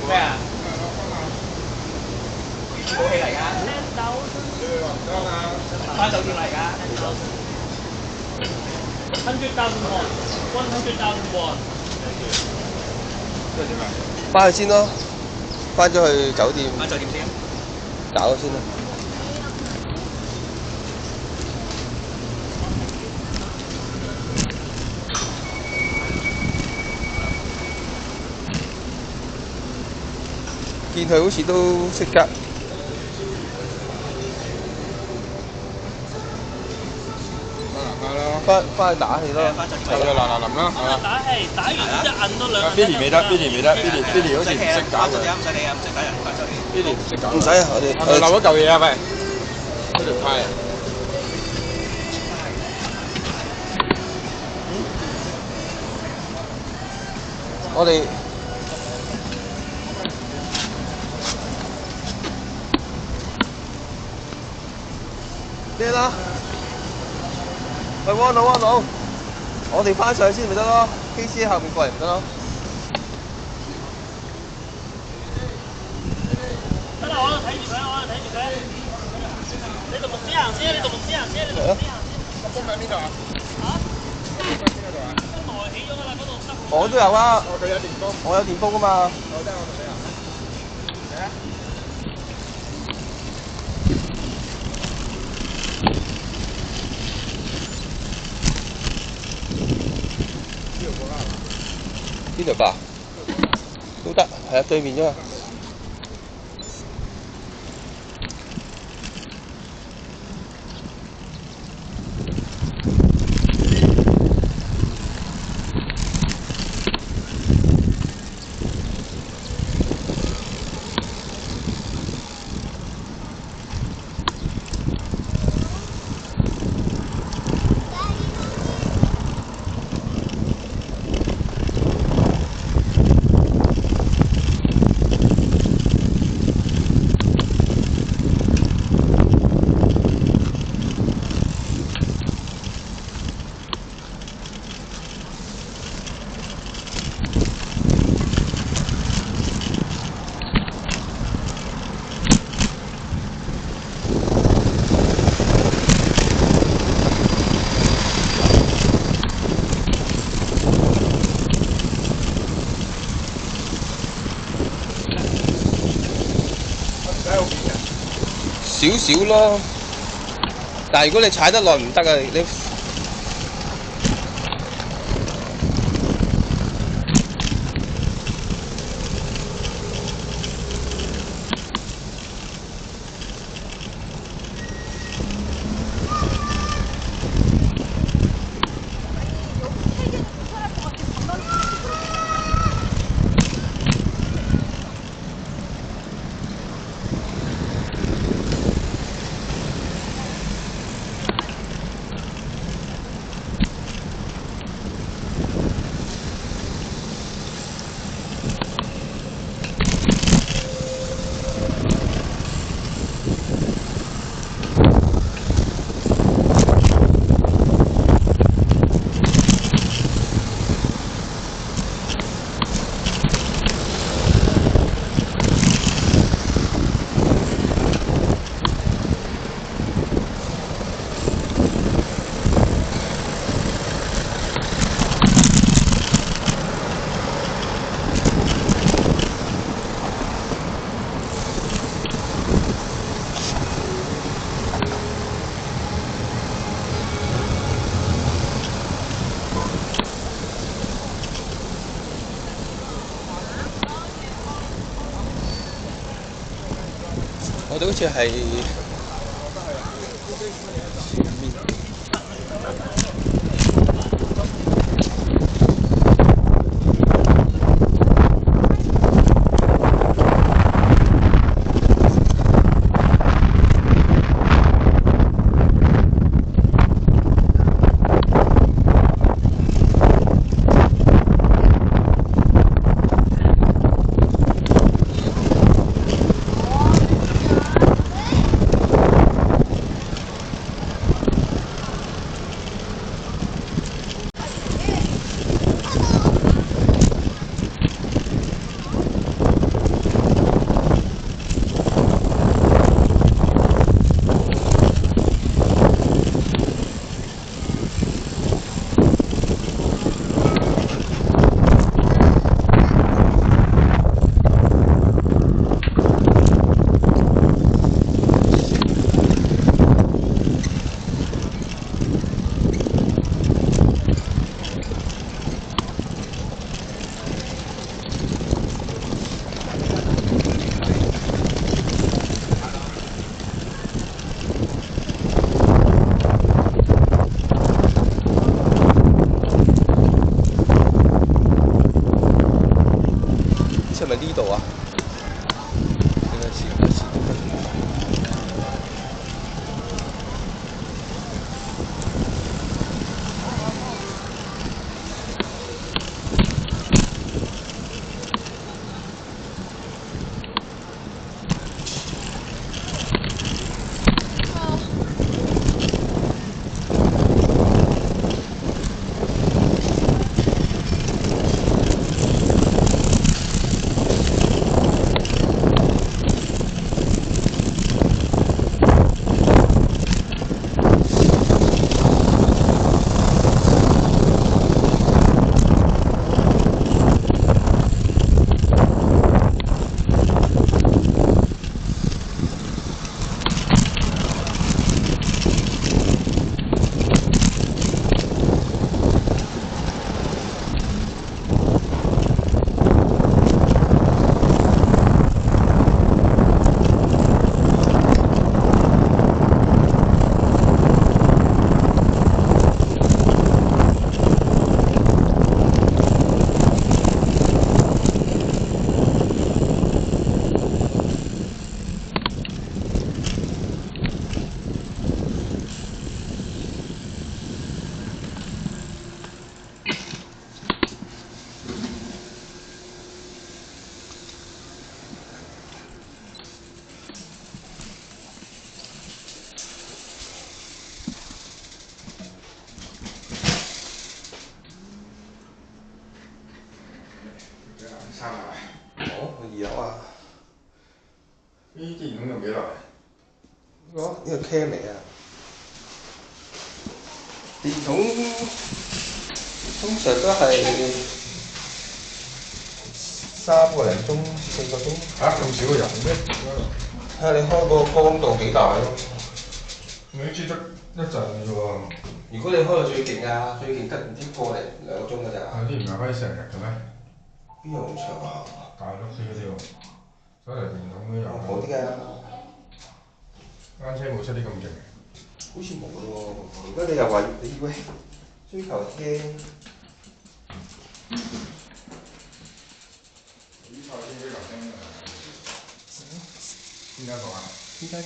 咩啊？武器嚟㗎，翻酒店嚟㗎。100,000 won, 100,000 won。翻去先咯，翻咗去酒店。翻酒店先。搞咗先啦。見佢好似都識㗎。翻去打氣咯，就嗱嗱臨啦，係嘛？打氣，打完一摁多兩。Billy 未得，Billy 未得，Billy 好似唔識搞嘅。唔使理啊，唔使打人，翻酒店。Billy 唔識搞。唔使啊，我哋漏咗嚿嘢啊，喂！嗰條派啊！我哋咩啦？喂，安老，我哋翻上去先咪得咯，KC 喺後面過嚟咪得咯。得啦，我喺度睇住佢，你讀木之行先，你讀木之行先。風喺邊度啊？嚇？邊度啊？內起咗㗎啦，嗰度得。我都有啊。佢有電風。我有電風㗎嘛。我同你啊。嚟啊！邊度吧？都得，係啊，對面啫嘛。少少咯，但係如果你踩得耐唔得啊，你。我哋好似係前面。撐埋。哦，二樓啊？呢啲電筒用幾耐？呢個 cam 嚟啊！電筒通常都係3個零鐘、4個鐘。嚇咁少個人咩？睇下你開個光度幾大咯。你知得一陣啫喎。如果你開到最勁啊，最勁得唔知個零2個鐘㗎咋。啲唔係開成日嘅咩？邊有咁長啊？大陸啲嗰啲喎，手提電筒都有。好啲㗎，間車冇出啲咁勁。好似冇喎。如果你又話你喂追求聽，呢台先追求聽㗎。邊間房啊？點解嘅？